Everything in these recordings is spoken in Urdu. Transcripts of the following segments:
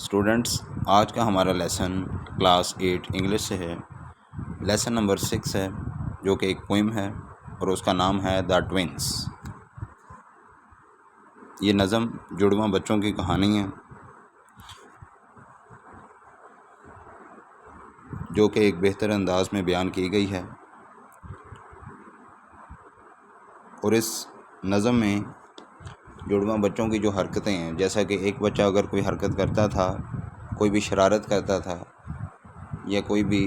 اسٹوڈنٹس، آج کا ہمارا لیسن کلاس 8 انگلش سے ہے۔ لیسن نمبر 6 ہے، جو کہ ایک پوئم ہے اور اس کا نام ہے دا ٹوینس۔ یہ نظم جڑواں بچوں کی کہانی ہے، جو کہ ایک بہتر انداز میں بیان کی گئی ہے، اور اس نظم میں جڑواں بچوں کی جو حرکتیں ہیں، جیسا کہ ایک بچہ اگر کوئی حرکت کرتا تھا، کوئی بھی شرارت کرتا تھا یا کوئی بھی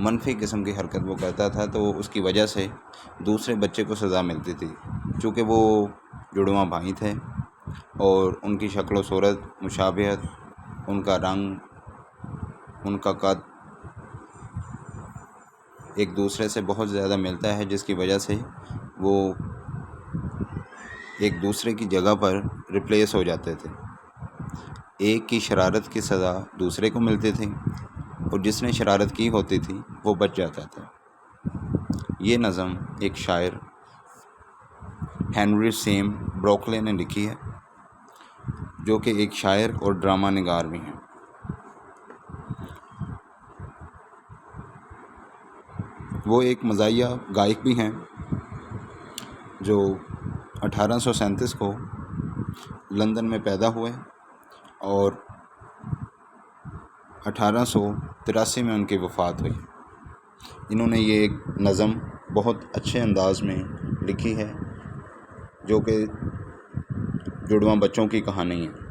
منفی قسم کی حرکت وہ کرتا تھا، تو اس کی وجہ سے دوسرے بچے کو سزا ملتی تھی، چونکہ وہ جڑواں بھائی تھے اور ان کی شکل و صورت مشابہت، ان کا رنگ، ان کا قد ایک دوسرے سے بہت زیادہ ملتا ہے، جس کی وجہ سے وہ ایک دوسرے کی جگہ پر ریپلیس ہو جاتے تھے۔ ایک کی شرارت کی سزا دوسرے کو ملتی تھی اور جس نے شرارت کی ہوتی تھی وہ بچ جاتا تھا۔ یہ نظم ایک شاعر ہنری سیم بروکلے نے لکھی ہے، جو کہ ایک شاعر اور ڈرامہ نگار بھی ہیں۔ وہ ایک مزاحیہ گائک بھی ہیں، جو 1837 کو لندن میں پیدا ہوئے اور 1883 میں ان کی وفات ہوئی۔ انہوں نے یہ ایک نظم بہت اچھے انداز میں لکھی ہے، جو کہ جڑواں بچوں کی کہانی ہے۔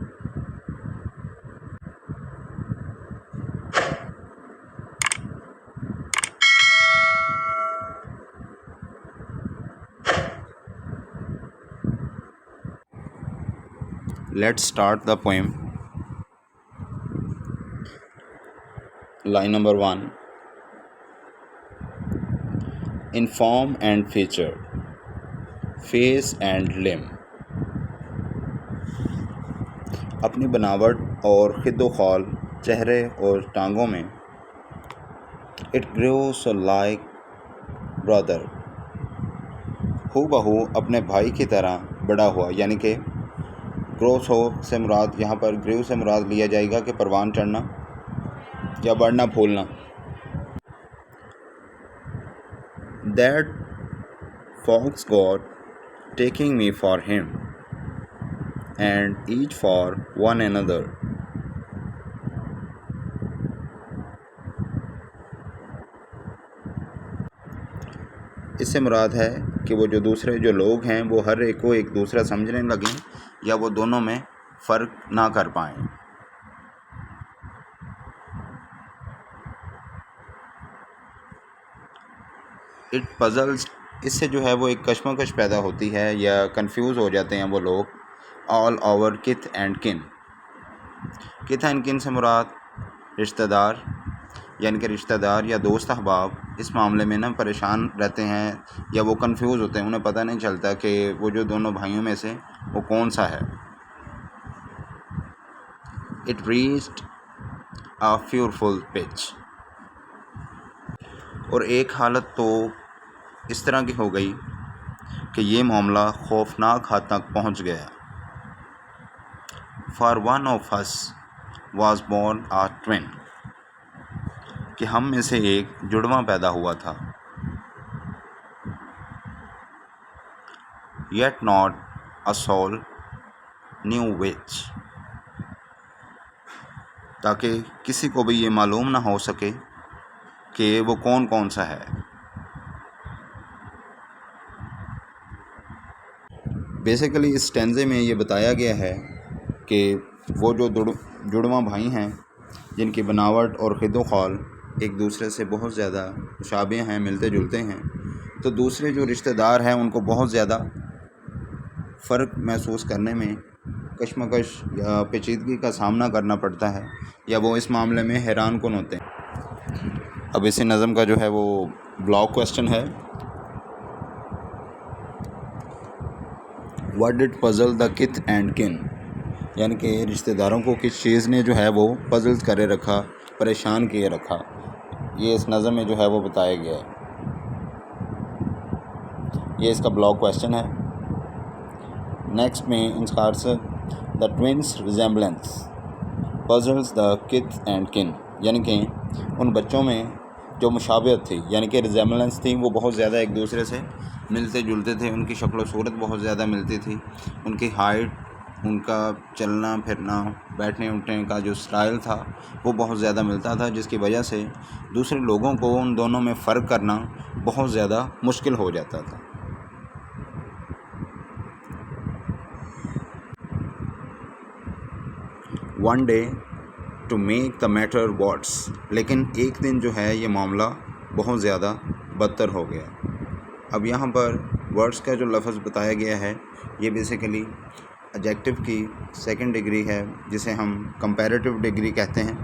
Let's start the poem. Line number 1. In form and feature, face and limb. اپنی بناوٹ اور خد و خال، چہرے اور ٹانگوں میں It grew so like brother. ہو بہو اپنے بھائی کی طرح بڑا ہوا، یعنی کہ گروس ہو سے مراد یہاں پر گریو سے مراد لیا جائے گا کہ پروان چڑھنا یا بڑھنا پھولنا۔ That fox got taking me for him and each for one another. اس سے مراد ہے کہ وہ جو دوسرے جو لوگ ہیں وہ ہر ایک کو ایک دوسرا سمجھنے لگیں یا وہ دونوں میں فرق نہ کر پائیں۔ اٹ پزلز، اس سے جو ہے وہ ایک کشمکش پیدا ہوتی ہے یا کنفیوز ہو جاتے ہیں وہ لوگ۔ آل اوور کتھ اینڈ کن، کتھ اینڈ کن سے مراد رشتہ دار، یعنی کہ رشتہ دار یا دوست احباب اس معاملے میں پریشان رہتے ہیں یا وہ کنفیوز ہوتے ہیں، انہیں پتہ نہیں چلتا کہ وہ جو دونوں بھائیوں میں سے وہ کون سا ہے۔ It reached a fearful pitch. اور ایک حالت تو اس طرح کی ہو گئی کہ یہ معاملہ خوفناک حد تک پہنچ گیا۔ For one of us was born a twin. کہ ہم میں سے ایک جڑواں پیدا ہوا تھا۔ Yet not a soul knew which. تاکہ کسی کو بھی یہ معلوم نہ ہو سکے کہ وہ کون کون سا ہے۔ بیسیکلی اس اسٹینزے میں یہ بتایا گیا ہے کہ وہ جو جڑواں بھائی ہیں، جن کی بناوٹ اور خد و خال ایک دوسرے سے بہت زیادہ مشابہ ہیں، ملتے جلتے ہیں، تو دوسرے جو رشتہ دار ہیں ان کو بہت زیادہ فرق محسوس کرنے میں کشمکش یا پیچیدگی کا سامنا کرنا پڑتا ہے، یا وہ اس معاملے میں حیران کن ہوتے ہیں۔ اب اسی نظم کا جو ہے وہ بلاک کویسچن ہے، What did puzzle the kith and kin؟ یعنی کہ رشتہ داروں کو کس چیز نے جو ہے وہ پزل کرے رکھا، پریشان کیے رکھا، یہ اس نظم میں جو ہے وہ بتایا گیا ہے۔ یہ اس کا بلاک کویسچن ہے۔ نیکسٹ میں ان کا answer the twins resemblance, puzzles the kith and kin، یعنی کہ ان بچوں میں جو مشابہت تھی یعنی کہ ریزیمبلنس تھی وہ بہت زیادہ ایک دوسرے سے ملتے جلتے تھے، ان کی شکل و صورت بہت زیادہ ملتی تھی، ان کی ہائٹ، ان کا چلنا پھرنا، بیٹھنے اٹھنے کا جو سٹائل تھا وہ بہت زیادہ ملتا تھا، جس کی وجہ سے دوسرے لوگوں کو ان دونوں میں فرق کرنا بہت زیادہ مشکل ہو جاتا تھا۔ One day to make the matter worse, لیکن ایک دن جو ہے یہ معاملہ بہت زیادہ بدتر ہو گیا۔ اب یہاں پر ورس کا جو لفظ بتایا گیا ہے یہ بیسیکلی ایڈجیکٹو کی سیکنڈ ڈگری ہے، جسے ہم کمپیریٹیو ڈگری کہتے ہیں۔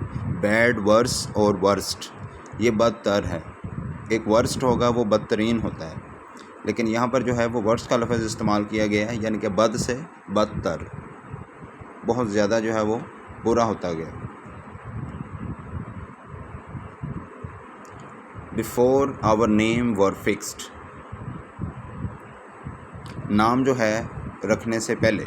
بیڈ، ورس اور ورسٹ یہ بدتر ہے۔ ایک ورسٹ ہوگا وہ بدترین ہوتا ہے، لیکن یہاں پر جو ہے وہ ورسٹ کا لفظ استعمال کیا گیا ہے، یعنی کہ بد سے بدتر، بہت زیادہ جو ہے وہ برا ہوتا گیا۔ بفور آور نیم ور فکسڈ، نام جو ہے رکھنے سے پہلے،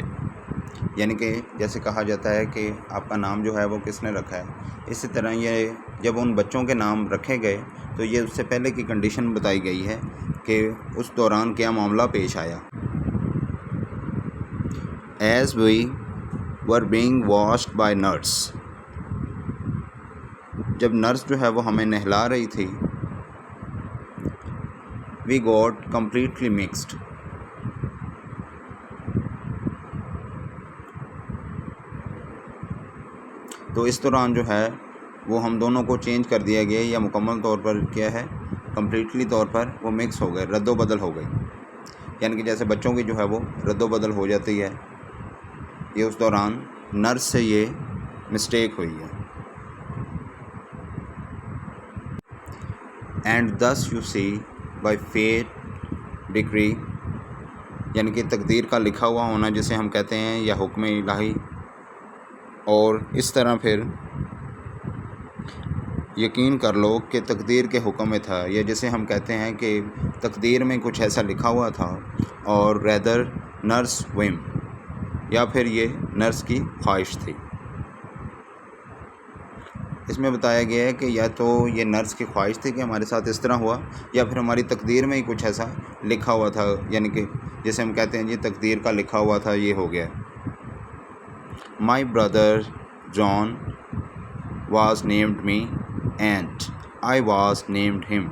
یعنی کہ جیسے کہا جاتا ہے کہ آپ کا نام جو ہے وہ کس نے رکھا ہے، اسی طرح یہ جب ان بچوں کے نام رکھے گئے تو یہ اس سے پہلے کی کنڈیشن بتائی گئی ہے کہ اس دوران کیا معاملہ پیش آیا۔ As we were being washed by nurse, جب نرس جو ہے وہ ہمیں نہلا رہی تھی، وی گاٹ کمپلیٹلی مکسڈ، تو اس دوران جو ہے وہ ہم دونوں کو چینج کر دیا گیا، یا مکمل طور پر کیا ہے کمپلیٹلی طور پر وہ مکس ہو گئے، رد و بدل ہو گئی، یعنی کہ جیسے بچوں کی جو ہے وہ رد و بدل ہو جاتی ہے، یہ اس دوران نرس سے یہ مسٹیک ہوئی ہے۔ And this you see by fate degree, یعنی کہ تقدیر کا لکھا ہوا ہونا جسے ہم کہتے ہیں، یا حکم الہی، اور اس طرح پھر یقین کر لو کہ تقدیر کے حکم میں تھا، یا جسے ہم کہتے ہیں کہ تقدیر میں کچھ ایسا لکھا ہوا تھا، اور ریدر نرس ویم، یا پھر یہ نرس کی خواہش تھی۔ اس میں بتایا گیا ہے کہ یا تو یہ نرس کی خواہش تھی کہ ہمارے ساتھ اس طرح ہوا، یا پھر ہماری تقدیر میں ہی کچھ ایسا لکھا ہوا تھا، یعنی کہ جیسے ہم کہتے ہیں جی تقدیر کا لکھا ہوا تھا، یہ ہو گیا۔ My brother John was named me and I was named him,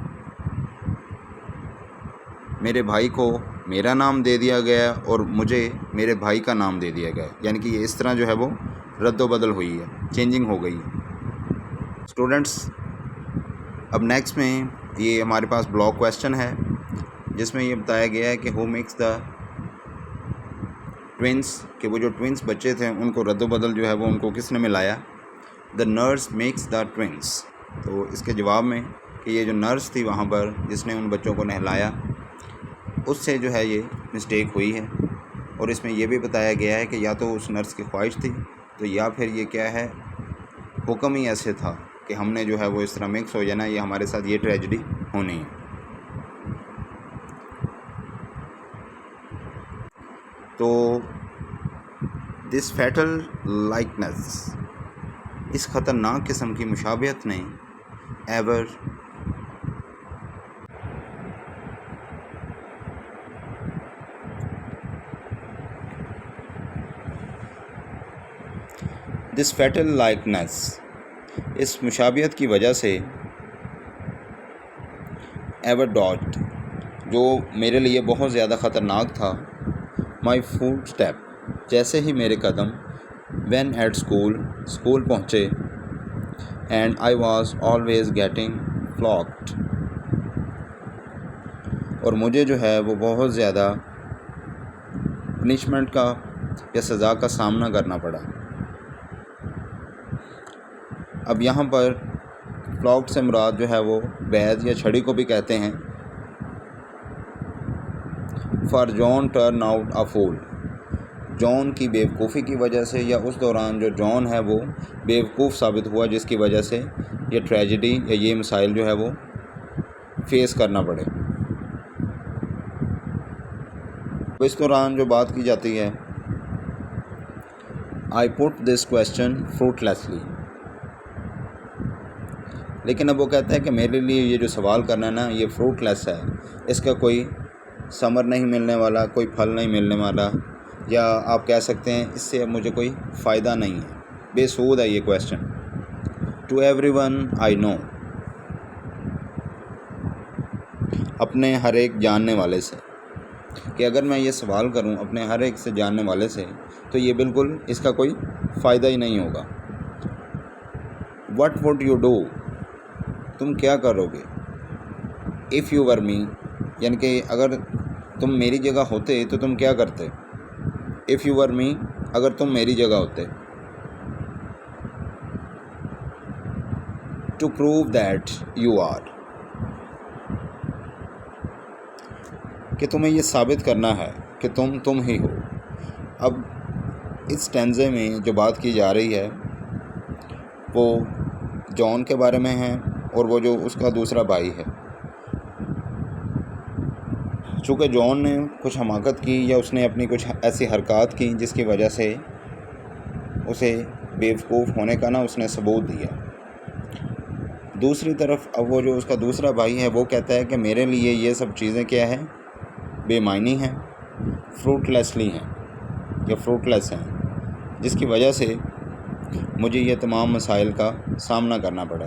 میرے بھائی کو میرا نام دے دیا گیا اور مجھے میرے بھائی کا نام دے دیا گیا، یعنی کہ یہ اس طرح جو ہے وہ رد و بدل ہوئی ہے، چینجنگ ہو گئی ہے۔ اسٹوڈنٹس، اب نیکسٹ میں یہ ہمارے پاس بلاک کویسچن ہے، جس میں یہ بتایا گیا ہے کہ ہو میکس دا ٹوینس، کہ وہ جو ٹوینس بچے تھے ان کو رد و بدل جو ہے وہ ان کو کس نے ملایا؟ The nurse mixes the twins. تو اس کے جواب میں کہ یہ جو نرس تھی وہاں پر جس نے ان بچوں کو نہلایا، اس سے جو ہے یہ مسٹیک ہوئی ہے، اور اس میں یہ بھی بتایا گیا ہے کہ یا تو اس نرس کی خواہش تھی، تو یا پھر یہ کیا ہے حکم ہی ایسے تھا کہ ہم نے جو ہے وہ اس طرح مکس ہو جانا، یہ ہمارے ساتھ یہ ٹریجڈی ہونی ہے۔ تو دس فیٹل لائکنس، اس خطرناک قسم کی مشابہت نے ایور دس فیٹل لائکنس، اس مشابہت کی وجہ سے ایور ڈاٹ، جو میرے لیے بہت زیادہ خطرناک تھا، مائی فوٹ اسٹیپ، جیسے ہی میرے قدم، وین ایٹ اسکول پہنچے، and I was always getting flocked, اور مجھے جو ہے وہ بہت زیادہ پنشمنٹ کا یا سزا کا سامنا کرنا پڑا۔ اب یہاں پر فلاکڈ سے مراد جو ہے وہ بیض یا چھڑی کو بھی کہتے ہیں۔ For John turn out a fool, John کی بیوقوفی کی وجہ سے، یا اس دوران جو جان ہے وہ بیوقوف ثابت ہوا، جس کی وجہ سے یہ ٹریجڈی یا یہ مسائل جو ہے وہ فیس کرنا پڑے۔ اس دوران جو بات کی جاتی ہے، آئی پٹ دس کویسچن فروٹ لیسلی، لیکن اب وہ کہتا ہے کہ میرے لیے یہ جو سوال کرنا ہے نا یہ فروٹ لیس ہے، اس کا کوئی ثمر نہیں ملنے والا، کوئی پھل نہیں ملنے والا، یا آپ کہہ سکتے ہیں اس سے اب مجھے کوئی فائدہ نہیں ہے، بے سود ہے یہ کویسچن. ٹو ایوری ون آئی نو، اپنے ہر ایک جاننے والے سے، کہ اگر میں یہ سوال کروں اپنے ہر ایک سے جاننے والے سے تو یہ بالکل اس کا کوئی فائدہ ہی نہیں ہوگا. وٹ وڈ یو ڈو، تم کیا کرو گے. اف یو ور می، یعنی کہ اگر تم میری جگہ ہوتے تو تم کیا کرتے. اف یو ور می، اگر تم میری جگہ ہوتے. To prove that you are, کہ تمہیں یہ ثابت کرنا ہے کہ تم ہی ہو. اب اس ٹینزے میں جو بات کی جا رہی ہے وہ جان کے بارے میں ہے، اور وہ جو اس کا دوسرا بھائی ہے. چونکہ جان نے کچھ حماقت کی یا اس نے اپنی کچھ ایسی حرکات کی جس کی وجہ سے اسے بیوقوف ہونے کا اس نے ثبوت دیا. دوسری طرف اب وہ جو اس کا دوسرا بھائی ہے وہ کہتا ہے کہ میرے لیے یہ سب چیزیں کیا ہیں، بے معنی ہیں، فروٹ لیسلی ہیں یا فروٹ لیس ہیں، جس کی وجہ سے مجھے یہ تمام مسائل کا سامنا کرنا پڑا.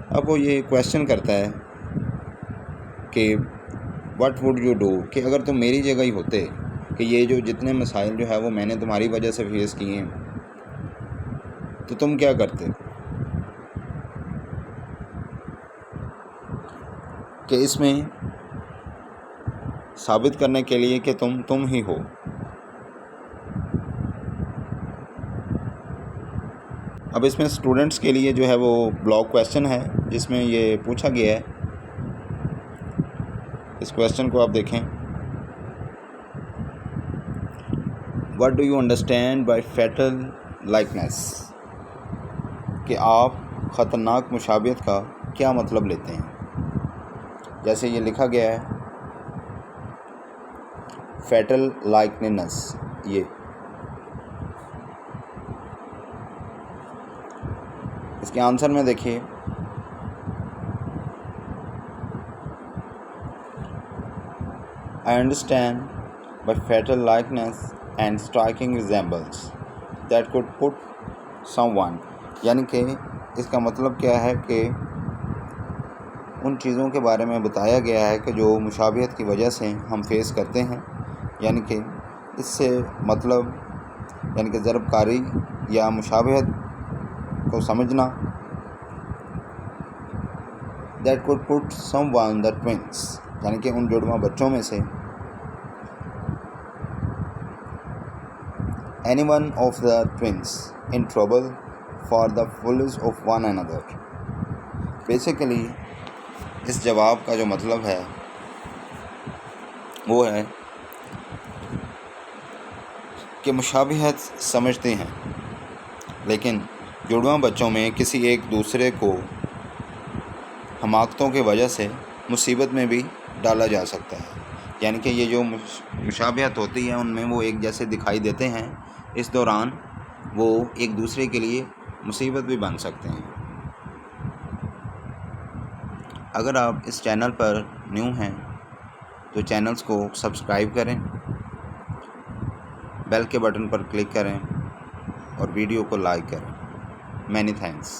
اب وہ یہ کویسچن کرتا ہے کہ وٹ وڈ یو ڈو، کہ اگر تم میری جگہ ہی ہوتے، کہ یہ جو جتنے مسائل جو ہے وہ میں نے تمہاری وجہ سے فیس کیے ہیں، تو تم کیا کرتے. کہ اس میں ثابت کرنے کے لیے کہ تم ہی ہو. اب اس میں اسٹوڈنٹس کے لیے جو ہے وہ بلاک کویسچن ہے جس میں یہ پوچھا گیا ہے. اس کویسچن کو آپ دیکھیں. What do you understand by fatal likeness, کہ آپ خطرناک مشابہت کا کیا مطلب لیتے ہیں. جیسے یہ لکھا گیا ہے فیٹل لائکنیس، یہ اس کے آنسر میں دیکھیے. I understand by fatal likeness and striking resemblance that could put someone، یعنی کہ اس کا مطلب کیا ہے کہ ان چیزوں کے بارے میں بتایا گیا ہے کہ جو مشابہت کی وجہ سے ہم فیس کرتے ہیں، یعنی کہ اس سے مطلب یعنی کہ ضرب کاری یا مشابہت کو سمجھنا. that could put someone the twins، یعنی کہ ان جڑواں بچوں میں سے any one of the twins in trouble for the foolish of one another. Basically اس جواب کا جو مطلب ہے وہ ہے کہ مشابہت سمجھتے ہیں لیکن جڑواں بچوں میں کسی ایک دوسرے کو حماقتوں کی وجہ سے مصیبت میں بھی ڈالا جا سکتا ہے. یعنی کہ یہ جو مشابہت ہوتی ہے ان میں وہ ایک جیسے دکھائی دیتے ہیں، اس دوران وہ ایک دوسرے کے لیے مصیبت بھی بن سکتے ہیں. اگر آپ اس چینل پر نیو ہیں تو چینلز کو سبسکرائب کریں، بیل کے بٹن پر کلک کریں اور ویڈیو کو لائک کریں. Many thanks.